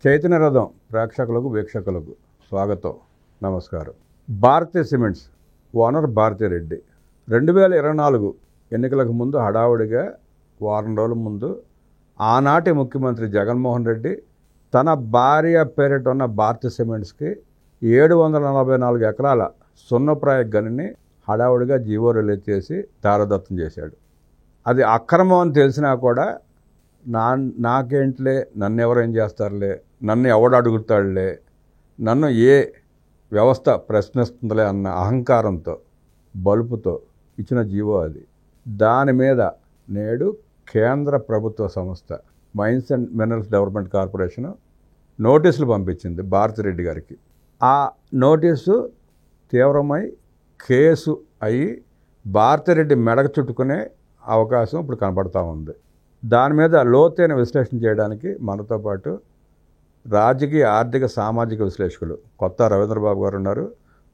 చైతన్య రథం ప్రేక్షకులకు వీక్షకులకు స్వాగతం, నమస్కారం. భారతీయ సిమెంట్స్ ఓనర్ భారతిరెడ్డి 2024 ఎన్నికలకు ముందు హడావుడిగా వారం రోజుల ముందు ఆనాటి ముఖ్యమంత్రి జగన్మోహన్ రెడ్డి తన భార్య పేరిట ఉన్న భారతీయ సిమెంట్స్కి 744 ఎకరాల సున్నప్రాయ గనిని హడావుడిగా జీవో రిలీజ్ చేసి దారదత్తం చేశాడు. అది అక్రమం అని తెలిసినా కూడా నాకేంట్లే, నన్ను ఎవరేం చేస్తారులే, నన్ను ఎవడు అడుగుతాడులే, నన్ను ఏ వ్యవస్థ ప్రశ్నిస్తుందిలే అన్న అహంకారంతో బలుపుతో ఇచ్చిన జీవో అది. దాని మీద నేడు కేంద్ర ప్రభుత్వ సంస్థ mines and minerals development corporation నోటీసులు పంపించింది భారతిరెడ్డి గారికి. ఆ నోటీసు తీవ్రమై కేసు అయ్యి భారతిరెడ్డి మెడకు చుట్టుకునే అవకాశం ఇప్పుడు కనపడతా ఉంది. దాని మీద లోతైన విశ్లేషణ చేయడానికి మనతో పాటు రాజకీయ, ఆర్థిక, సామాజిక విశ్లేషకులు కొత్త రవీంద్రబాబు గారు ఉన్నారు.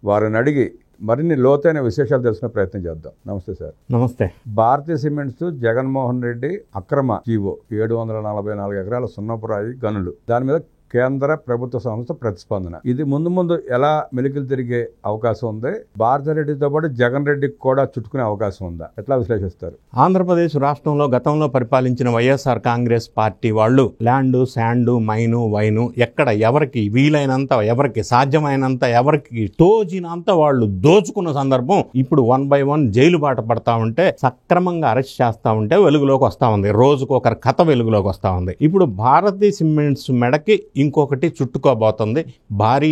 వారిని అడిగి మరిన్ని లోతైన విశేషాలు తెలుసుకునే ప్రయత్నం చేద్దాం. నమస్తే సార్. నమస్తే. భారతీయ సిమెంట్స్ జగన్మోహన్ రెడ్డి అక్రమ జీవో 744 ఎకరాల సున్నపురాయి గనులు, దాని మీద కేంద్ర ప్రభుత్వ సంస్థ ప్రతిస్పందన, ఇది ముందు ఎలా మెలికలు తిరిగే అవకాశం ఉంది? భారతిరెడ్డితో పాటు జగన్ రెడ్డికి కూడా చుట్టుకునే అవకాశం ఉందా? ఎట్లా విశ్లేషిస్తారు? ఆంధ్రప్రదేశ్ రాష్ట్రంలో గతంలో పరిపాలించిన వైఎస్ఆర్ కాంగ్రెస్ పార్టీ వాళ్ళు ల్యాండు, శాండు, మైను, వైను ఎక్కడ ఎవరికి వీలైనంత, ఎవరికి సాధ్యమైనంత, ఎవరికి తోచినంత వాళ్ళు దోచుకున్న సందర్భం ఇప్పుడు 1 by 1 జైలు బాట పడతా ఉంటే, సక్రమంగా అరెస్ట్ చేస్తా ఉంటే వెలుగులోకి వస్తా ఉంది. రోజుకు ఒకరి కథ వెలుగులోకి వస్తా ఉంది. ఇప్పుడు భారతీయ సిమెంట్స్ మెడకి ఇంకొకటి చుట్టుకోబోతుంది. భారీ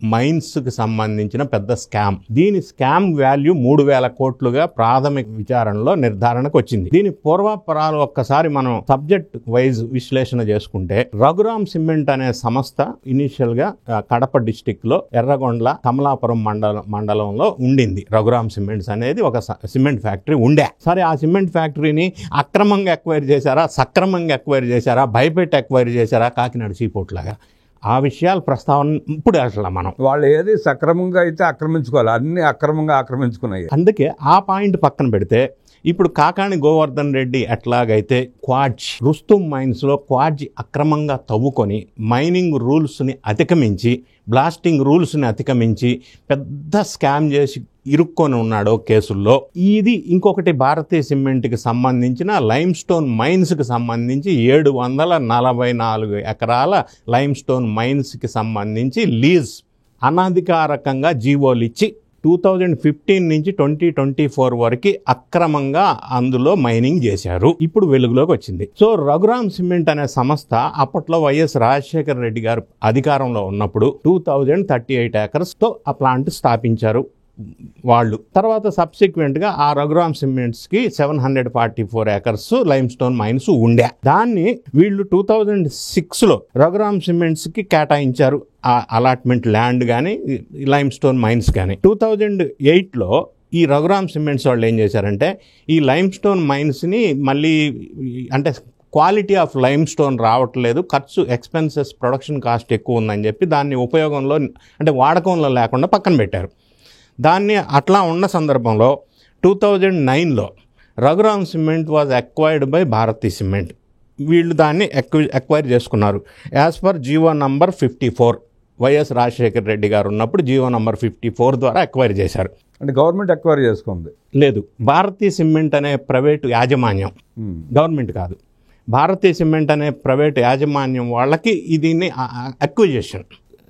మైన్స్కి సంబంధించిన పెద్ద స్కామ్. దీని స్కామ్ వాల్యూ 3000 కోట్లుగా ప్రాథమిక విచారణలో నిర్ధారణకు వచ్చింది. దీని పూర్వాపరాలు ఒక్కసారి మనం సబ్జెక్ట్ వైజ్ విశ్లేషణ చేసుకుంటే, రఘురామ్ సిమెంట్ అనే సంస్థ ఇనిషియల్ గా కడప డిస్టిక్ లో ఎర్రగొండ్ల కమలాపురం మండలంలో ఉండింది. రఘురామ్ సిమెంట్స్ అనేది ఒక సిమెంట్ ఫ్యాక్టరీ ఉండే. సరే, ఆ సిమెంట్ ఫ్యాక్టరీని అక్రమంగా ఎక్వైర్ చేశారా, సక్రమంగా ఎక్వైర్ చేశారా, భయపెట్టి ఎక్వైర్ చేశారా, కాకినాడ సీపోర్ట్ లాగా, ఆ విషయాల ప్రస్తావన ఇప్పుడు అసలు మనం వాళ్ళు ఏది సక్రమంగా అయితే ఆక్రమించుకోవాలి, అన్ని అక్రమంగా ఆక్రమించుకున్నాయి. అందుకే ఆ పాయింట్ పక్కన పెడితే, ఇప్పుడు కాకాణి గోవర్ధన్ రెడ్డి ఎట్లాగైతే క్వాడ్జ్ రుస్తుం మైన్స్లో క్వాడ్జ్ అక్రమంగా తవ్వుకొని మైనింగ్ రూల్స్ని అతిక్రమించి, బ్లాస్టింగ్ రూల్స్ని అతిక్రమించి పెద్ద స్కామ్ చేసి ఇరుక్కొని ఉన్నాడో కేసుల్లో, ఇది ఇంకొకటి భారతీయ సిమెంట్కి సంబంధించిన లైమ్ స్టోన్ మైన్స్కి సంబంధించి 744 ఎకరాల లైమ్ స్టోన్ మైన్స్కి సంబంధించి లీజ్ అనధికారకంగా జీవోలు ఇచ్చి 2015 నుంచి 2024 వరకు అక్రమంగా అందులో మైనింగ్ చేశారు. ఇప్పుడు వెలుగులోకి వచ్చింది. సో రఘురామ్ సిమెంట్ అనే సంస్థ అప్పట్లో వైఎస్ రాజశేఖర రెడ్డి గారు అధికారంలో ఉన్నప్పుడు 2038 acres తో ఆ ప్లాంట్ స్థాపించారు వాళ్ళు. తర్వాత సబ్సిక్వెంట్గా ఆ రఘురామ్ సిమెంట్స్కి 744 acres లైమ్ స్టోన్ మైన్స్ ఉండే. దాన్ని వీళ్ళు 2006లో రఘురామ్ సిమెంట్స్కి కేటాయించారు ఆ అలాట్మెంట్ ల్యాండ్ కానీ, లైమ్ స్టోన్ మైన్స్ కానీ. 2008లో ఈ రఘురామ్ సిమెంట్స్ వాళ్ళు ఏం చేశారంటే, ఈ లైమ్ స్టోన్ మైన్స్ని మళ్ళీ, అంటే క్వాలిటీ ఆఫ్ లైమ్ స్టోన్ రావట్లేదు, ఖర్చు, ఎక్స్పెన్సెస్, ప్రొడక్షన్ కాస్ట్ ఎక్కువ ఉందని చెప్పి దాన్ని ఉపయోగంలో, అంటే వాడకంలో లేకుండా పక్కన పెట్టారు. దాన్ని అట్లా ఉన్న సందర్భంలో 2009లో Raghuram cement was acquired by Bharathi cement. వీళ్ళు దాన్ని ఎక్వైర్ చేసుకున్నారు as per GO number 54. YS Rajasekhara Reddy garu ఉన్నప్పుడు జీవో నంబర్ 54 ద్వారా ఎక్వైర్ చేశారు. అంటే గవర్నమెంట్ ఎక్వైర్ చేసుకుంది? లేదు, భారతీ సిమెంట్ అనే ప్రైవేటు యాజమాన్యం, గవర్నమెంట్ కాదు, భారతీ సిమెంట్ అనే ప్రైవేటు యాజమాన్యం వాళ్ళకి దీన్ని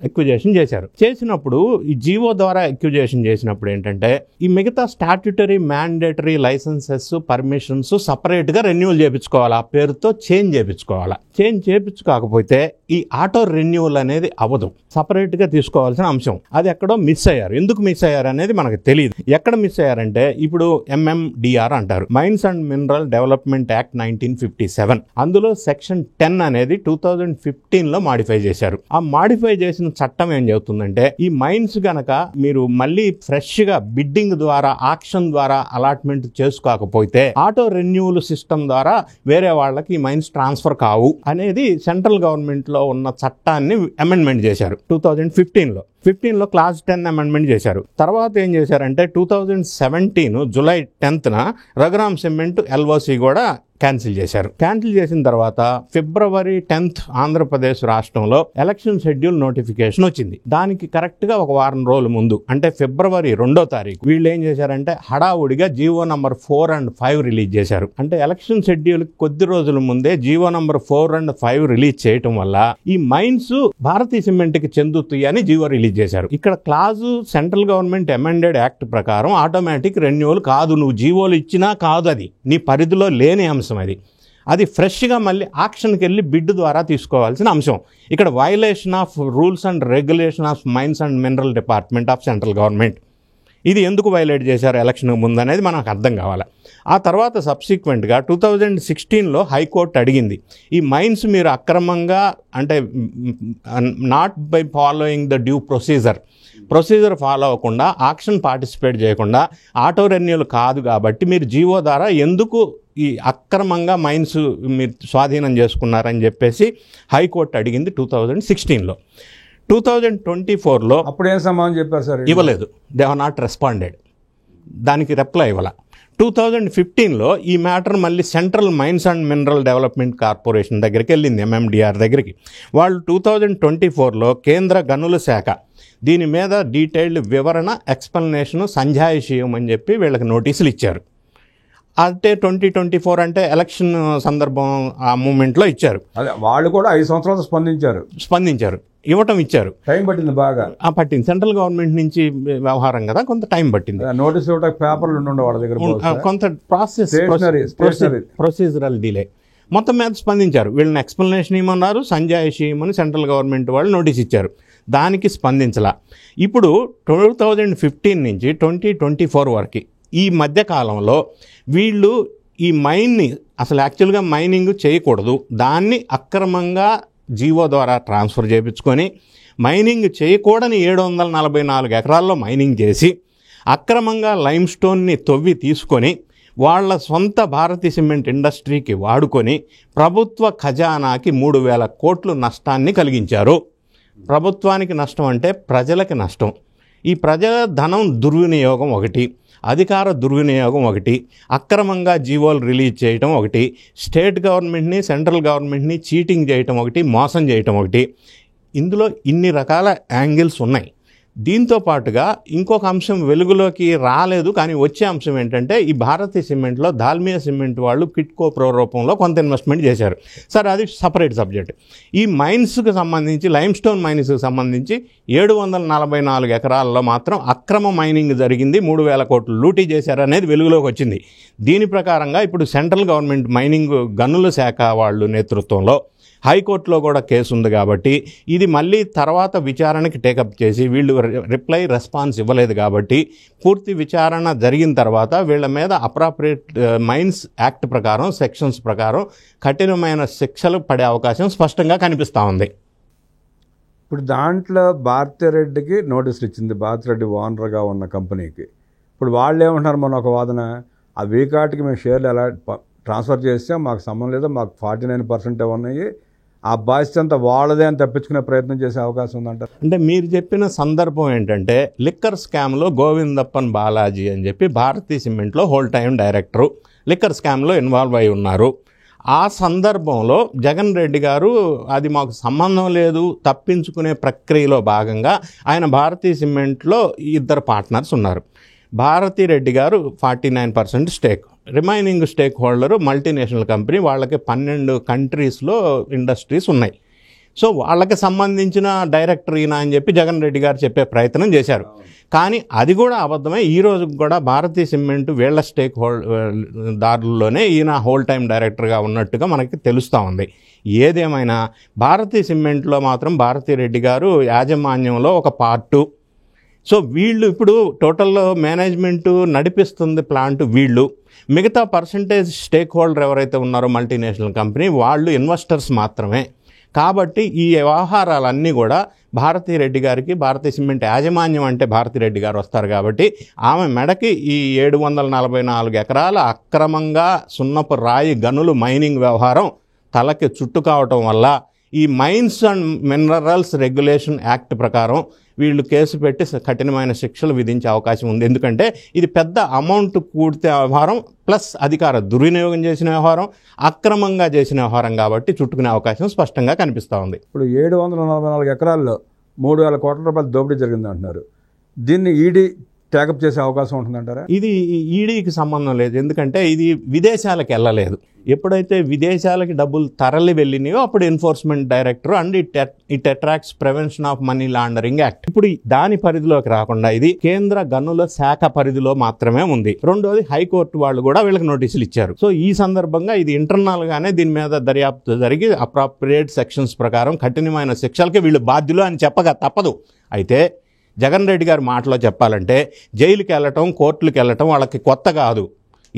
ఎక్విజేషన్ చేశారు. చేసినప్పుడు ఈ జీవో ద్వారా ఎక్విజేషన్ చేసినప్పుడు ఏంటంటే, ఈ మిగతా స్టాట్యుటరీ మ్యాండేటరీ లైసెన్సెస్, పర్మిషన్స్ సపరేట్గా రెన్యూవల్ చేయించుకోవాలి, ఆ పేరుతో చేంజ్ చేయించుకోవాలి. చేంజ్ చేయించుకోకపోతే ఈ ఆటో రెన్యూవల్ అనేది అవ్వదు, సపరేట్గా తీసుకోవాల్సిన అంశం. అది ఎక్కడో మిస్ అయ్యారు. ఎందుకు మిస్ అయ్యారు అనేది మనకు తెలియదు. ఎక్కడ మిస్ అయ్యారంటే, ఇప్పుడు MMDR అంటారు, mines and mineral development act 1957. అందులో సెక్షన్ 10 అనేది 2015లో మాడిఫై చేశారు. ఆ మాడిఫై చేసిన చట్టం ఏం చెబుతుందంటే, ఈ మైన్స్ గనక మీరు మళ్ళీ ఫ్రెష్ గా బిడ్డింగ్ ద్వారా, ఆక్షన్ ద్వారా అలాట్మెంట్ చేసుకోకపోతే ఆటో రెన్యూవల్ సిస్టమ్ ద్వారా వేరే వాళ్ళకి ఈ మైన్స్ ట్రాన్స్ఫర్ కావు అనేది సెంట్రల్ గవర్నమెంట్ లో ఉన్న చట్టాన్ని అమెండ్మెంట్ చేశారు 2015లో క్లాస్ 10 అమెండ్మెంట్ చేశారు. తర్వాత ఏం చేశారంటే 2017 జూలై 10న రఘురామ్ సిమెంట్ LOC కూడా క్యాన్సిల్ చేశారు. క్యాన్సిల్ చేసిన తర్వాత February 10th ఆంధ్రప్రదేశ్ రాష్ట్రంలో ఎలక్షన్ షెడ్యూల్ నోటిఫికేషన్ వచ్చింది. దానికి కరెక్ట్గా ఒక వారం రోజుల ముందు అంటే February 2వ తారీఖు వీళ్ళు ఏం చేశారంటే హడావుడిగా జీవో నంబర్ 4 and 5 రిలీజ్ చేశారు. అంటే ఎలక్షన్ షెడ్యూల్ కొద్ది రోజుల ముందే జీవో నంబర్ 4 and 5 రిలీజ్ చేయటం వల్ల ఈ మైన్స్ భారతీయ సిమెంట్ కి చెందుతాయి అని జీవో రిలీజ్ చేశారు. ఇక్కడ clause central government amended act ప్రకారం ఆటోమేటిక్ రెన్యువల్ కాదు, నువ్వు జీవోలు ఇచ్చినా కాదు, అది నీ పరిధిలో లేని అంశం. అది ఫ్రెష్గా మళ్ళీ ఆక్షన్కి వెళ్ళి బిడ్ ద్వారా తీసుకోవాల్సిన అంశం. ఇక్కడ violation of rules and regulation of mines and mineral department of central government. ఇది ఎందుకు వైలేట్ చేశారు ఎలక్షన్ ముందు అనేది మనకు అర్థం కావాలి. ఆ తర్వాత సబ్సిక్వెంట్గా 2016లో హైకోర్టు అడిగింది, ఈ మైన్స్ మీరు అక్రమంగా అంటే not by following the due procedure follow అవ్వకుండా ఆక్షన్ పార్టిసిపేట్ చేయకుండా ఆటో రెన్యూల్ కాదు కాబట్టి మీరు జీవో ద్వారా ఎందుకు ఈ అక్రమంగా మైన్స్ మీరు స్వాధీనం చేసుకున్నారని చెప్పేసి హైకోర్టు అడిగింది 2016లో. 2024లో అప్పుడు ఏం సమాధానం చెప్పారు సార్? ఇవ్వలేదు. దే హావ్ నాట్ రెస్పాండెడ్, దానికి రిప్లై ఇవ్వాల. 2015లో ఈ మ్యాటర్ మళ్ళీ central mines and mineral development corporation దగ్గరికి వెళ్ళింది, MMDR దగ్గరికి. వాళ్ళు 2024లో కేంద్ర గనుల శాఖ దీని మీద డీటెయిల్డ్ వివరణ ఎక్స్ప్లెనేషను సంజాయిషీయం అని చెప్పి వీళ్ళకి నోటీసులు ఇచ్చారు. అంటే 2024 అంటే ఎలక్షన్ సందర్భం ఆ మూమెంట్లో ఇచ్చారు. అదే వాళ్ళు కూడా 5 సంవత్సరాలు స్పందించారు, ఇచ్చారు. టైం పట్టింది, బాగా పట్టింది. సెంట్రల్ గవర్నమెంట్ నుంచి వ్యవహారం కదా, కొంత టైం పట్టింది. నోటీస్ పేపర్లు ఉండే వాళ్ళ దగ్గర కొంత ప్రొసీజరల్ డిలే. మొత్తం మీద స్పందించారు. వీళ్ళని ఎక్స్ప్లెనేషన్ ఇవ్వమన్నారు, సంజాయిషి ఇవ్వమని సెంట్రల్ గవర్నమెంట్ వాళ్ళు నోటీస్ ఇచ్చారు. దానికి స్పందించలా. ఇప్పుడు 2015 నుంచి 2024 వరకు ఈ మధ్యకాలంలో వీళ్ళు ఈ మైన్ని అసలు యాక్చువల్గా మైనింగ్ చేయకూడదు, దాన్ని అక్రమంగా జీవో ద్వారా ట్రాన్స్ఫర్ చేయించుకొని మైనింగ్ చేయకూడని 744 ఎకరాల్లో మైనింగ్ చేసి అక్రమంగా లైమ్ స్టోన్ని తవ్వి తీసుకొని వాళ్ళ సొంత భారతీయ సిమెంట్ ఇండస్ట్రీకి వాడుకొని ప్రభుత్వ ఖజానాకి 3,000 కోట్లు నష్టాన్ని కలిగించారు. ప్రభుత్వానికి నష్టం అంటే ప్రజలకి నష్టం. ఈ ప్రజల ధనం దుర్వినియోగం ఒకటి, అధికార దుర్వినియోగం ఒకటి, అక్రమంగా జీవోలు రిలీజ్ చేయటం ఒకటి, స్టేట్ గవర్నమెంట్ని సెంట్రల్ గవర్నమెంట్ని చీటింగ్ చేయటం ఒకటి, మోసం చేయటం ఒకటి. ఇందులో ఇన్ని రకాల యాంగిల్స్ ఉన్నాయి. దీంతో పాటుగా ఇంకొక అంశం వెలుగులోకి రాలేదు కానీ వచ్చే అంశం ఏంటంటే ఈ భారతీయ సిమెంట్లో దాల్మియా సిమెంట్ వాళ్ళు కిట్కో ప్రో రూపంలో కొంత ఇన్వెస్ట్మెంట్ చేశారు. సరే, అది సపరేట్ సబ్జెక్ట్. ఈ మైన్స్కి సంబంధించి లైమ్ స్టోన్ మైన్స్కి సంబంధించి 744 ఎకరాల్లో మాత్రం అక్రమ మైనింగ్ జరిగింది, 3,000 కోట్లు లూటీ చేశారనేది వెలుగులోకి వచ్చింది. దీని ప్రకారంగా ఇప్పుడు సెంట్రల్ గవర్నమెంట్ మైనింగ్ గనుల శాఖ వాళ్ళు నేతృత్వంలో హైకోర్టులో కూడా కేసు ఉంది కాబట్టి ఇది మళ్ళీ తర్వాత విచారణకి టేకప్ చేసి వీళ్ళు రెస్పాన్స్ ఇవ్వలేదు కాబట్టి పూర్తి విచారణ జరిగిన తర్వాత వీళ్ళ మీద అప్రాప్రియేట్ మైన్స్ యాక్ట్ ప్రకారం సెక్షన్స్ ప్రకారం కఠినమైన శిక్షలు పడే అవకాశం స్పష్టంగా కనిపిస్తూ ఉంది. ఇప్పుడు దాంట్లో భారతిరెడ్డికి నోటీసులు ఇచ్చింది, భారతిరెడ్డి ఓనర్గా ఉన్న కంపెనీకి. ఇప్పుడు వాళ్ళు ఏమంటున్నారు, మన ఒక వాదన, ఆ వీకాటికి మేము షేర్లు ఎలా ట్రాన్స్ఫర్ చేస్తే మాకు సంబంధం లేదు, మాకు 49% ఉన్నాయి, ఆ బాధ్యత అంతా వాళ్ళదే అని తప్పించుకునే ప్రయత్నం చేసే అవకాశం ఉందంటారు. అంటే మీరు చెప్పిన సందర్భం ఏంటంటే లిక్కర్ స్కామ్లో గోవిందప్పన్ బాలాజీ అని చెప్పి భారతీయ సిమెంట్లో హోల్ టైం డైరెక్టరు లిక్కర్ స్కామ్లో ఇన్వాల్వ్ అయి ఉన్నారు. ఆ సందర్భంలో జగన్ రెడ్డి గారు అది మాకు సంబంధం లేదు తప్పించుకునే ప్రక్రియలో భాగంగా ఆయన భారతీయ సిమెంట్లో 2 పార్ట్నర్స్ ఉన్నారు. భారతీ రెడ్డి గారు 49% stake, remaining stake holder multinational company, వాళ్ళకి 12 కంట్రీస్లో ఇండస్ట్రీస్ ఉన్నాయి. సో వాళ్ళకి సంబంధించిన డైరెక్టర్ ఈయన అని చెప్పి జగన్ రెడ్డి గారు చెప్పే ప్రయత్నం చేశారు. కానీ అది కూడా అబద్ధమే. ఈ రోజు కూడా భారతీయ సిమెంట్ వీళ్ళ స్టేక్ దారుల్లోనే ఈయన హోల్ టైం డైరెక్టర్గా ఉన్నట్టుగా మనకి తెలుస్తూ ఉంది. ఏదేమైనా భారతీయ సిమెంట్లో మాత్రం భారతీ రెడ్డి గారు యాజమాన్యంలో ఒక పార్టు. సో వీళ్ళు ఇప్పుడు టోటల్ మేనేజ్మెంట్ నడిపిస్తుంది ప్లాంట్ వీళ్ళు, మిగతా పర్సంటేజ్ స్టేక్ హోల్డర్ ఎవరైతే ఉన్నారో మల్టీనేషనల్ కంపెనీ వాళ్ళు ఇన్వెస్టర్స్ మాత్రమే. కాబట్టి ఈ వ్యవహారాలన్నీ కూడా భారతీ రెడ్డి గారికి, భారతీయ సిమెంట్ యాజమాన్యం అంటే భారతీ రెడ్డి గారు వస్తారు కాబట్టి ఆమె మెడకి ఈ 744 ఎకరాల అక్రమంగా సున్నపు రాయి గనులు మైనింగ్ వ్యవహారం తలకి చుట్టు కావటం వల్ల ఈ mines and minerals regulation act ప్రకారం వీళ్ళు కేసు పెట్టి కఠినమైన శిక్షలు విధించే అవకాశం ఉంది. ఎందుకంటే ఇది పెద్ద అమౌంట్ కూడితే వ్యవహారం ప్లస్ అధికార దుర్వినియోగం చేసిన వ్యవహారం, అక్రమంగా చేసిన వ్యవహారం కాబట్టి చుట్టుకునే అవకాశం స్పష్టంగా కనిపిస్తూ ఉంది. ఇప్పుడు 744 ఎకరాల్లో 3,000 కోట్ల రూపాయల దోపిడీ జరిగింది అంటున్నారు. దీన్ని ఈడీ ట్యాకప్ చేసే అవకాశం ఉంటుందంటారా? ఇది ఈడీకి సంబంధం లేదు, ఎందుకంటే ఇది విదేశాలకు వెళ్ళలేదు. ఎప్పుడైతే విదేశాలకి డబ్బులు తరలి వెళ్ళినాయో అప్పుడు enforcement director and it attracts prevention of money laundering act. ఇప్పుడు దాని పరిధిలోకి రాకుండా ఇది కేంద్ర గనుల శాఖ పరిధిలో మాత్రమే ఉంది. రెండోది హైకోర్టు వాళ్ళు కూడా వీళ్ళకి నోటీసులు ఇచ్చారు. సో ఈ సందర్భంగా ఇది ఇంటర్నల్ గానే దీని మీద దర్యాప్తు జరిగి అప్రాప్రియేట్ సెక్షన్స్ ప్రకారం కఠినమైన శిక్షలకి వీళ్ళు బాధ్యులు అని చెప్పగా తప్పదు. అయితే జగన్ రెడ్డి గారి మాటలో చెప్పాలంటే జైలుకి వెళ్ళటం, కోర్టులకు వెళ్ళటం వాళ్ళకి కొత్త కాదు.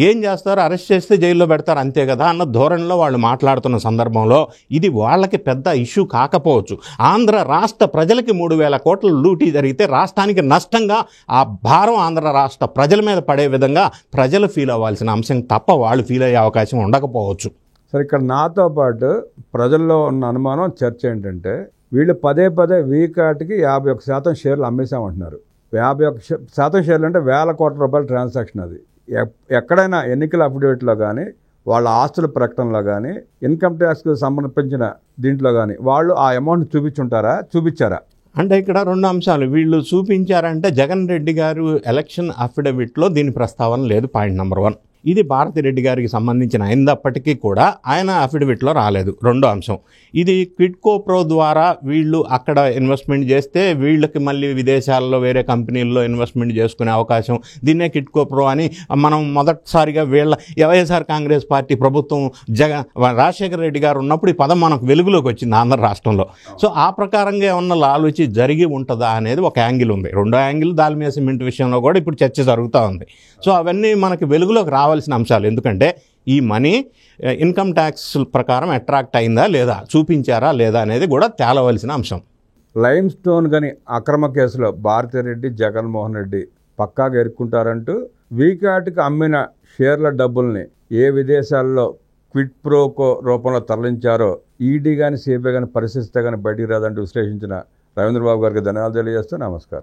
ఏం చేస్తారు, అరెస్ట్ చేస్తే జైల్లో పెడతారు అంతే కదా అన్న ధోరణిలో వాళ్ళు మాట్లాడుతున్న సందర్భంలో ఇది వాళ్ళకి పెద్ద ఇష్యూ కాకపోవచ్చు. ఆంధ్ర రాష్ట్ర ప్రజలకి 3,000 కోట్ల లూటీ జరిగితే రాష్ట్రానికి నష్టంగా ఆ భారం ఆంధ్ర రాష్ట్ర ప్రజల మీద పడే విధంగా ప్రజలు ఫీల్ అవ్వాల్సిన అంశం తప్ప వాళ్ళు ఫీల్ అయ్యే అవకాశం ఉండకపోవచ్చు. సరే, ఇక్కడ నాతో పాటు ప్రజల్లో ఉన్న అనుమానం, చర్చ ఏంటంటే వీళ్ళు పదే వీకాటికి 51% షేర్లు అమ్మేశామంటున్నారు. 51% షేర్లు అంటే 1,000 కోట్ల రూపాయల ట్రాన్సాక్షన్. అది ఎక్కడైనా ఎన్నికల అఫిడవిట్లో కానీ, వాళ్ళ ఆస్తుల ప్రకటనలో కానీ, ఇన్కమ్ ట్యాక్స్కి సమర్పించిన దీంట్లో కానీ వాళ్ళు ఆ అమౌంట్ చూపించారా? అంటే ఇక్కడ 2 అంశాలు వీళ్ళు చూపించారంటే జగన్ రెడ్డి గారు ఎలక్షన్ అఫిడవిట్లో దీని ప్రస్తావన లేదు. పాయింట్ నెంబర్ 1, ఇది భారతిరెడ్డి గారికి సంబంధించిన అయినప్పటికీ కూడా ఆయన అఫిడవిట్లో రాలేదు. రెండో అంశం, ఇది క్విడ్కో ప్రో ద్వారా వీళ్ళు అక్కడ ఇన్వెస్ట్మెంట్ చేస్తే వీళ్ళకి మళ్ళీ విదేశాల్లో వేరే కంపెనీల్లో ఇన్వెస్ట్మెంట్ చేసుకునే అవకాశం, దీన్నే క్విడ్కో ప్రో అని మనం మొదటిసారిగా వీళ్ళ వైఎస్ఆర్ కాంగ్రెస్ పార్టీ ప్రభుత్వం రాజశేఖర రెడ్డి గారు ఉన్నప్పుడు ఈ పదం మనకు వెలుగులోకి వచ్చింది ఆంధ్ర రాష్ట్రంలో. సో ఆ ప్రకారంగా ఏమన్నా లాలూచి జరిగి ఉంటుందా అనేది ఒక యాంగిల్ ఉంది. రెండో యాంగిల్ దాల్మియా సిమెంట్ విషయంలో కూడా ఇప్పుడు చర్చ జరుగుతూ ఉంది. సో అవన్నీ మనకి వెలుగులోకి రావాల్సిన అంశాలు. ఎందుకంటే ఈ మనీ ఇన్కమ్ ట్యాక్స్ ప్రకారం అట్రాక్ట్ అయిందా లేదా, చూపించారా లేదా అనేది కూడా తేలవలసిన అంశం. లైమ్ స్టోన్ గని అక్రమ కేసులో భారతిరెడ్డి, జగన్మోహన్ రెడ్డి పక్కాగా ఎరుక్కుంటారంటూ వీకాటికి అమ్మిన షేర్ల డబ్బుల్ని ఏ విదేశాల్లో క్విడ్ ప్రోకో రూపంలో తరలించారో ఈడీ కానీ, సిబిఐ కానీ పరిశీలిస్తే కానీ బయటికి రాదంటూ విశ్లేషించిన రవీంద్రబాబు గారికి ధన్యవాదాలు తెలియజేస్తూ నమస్కారం.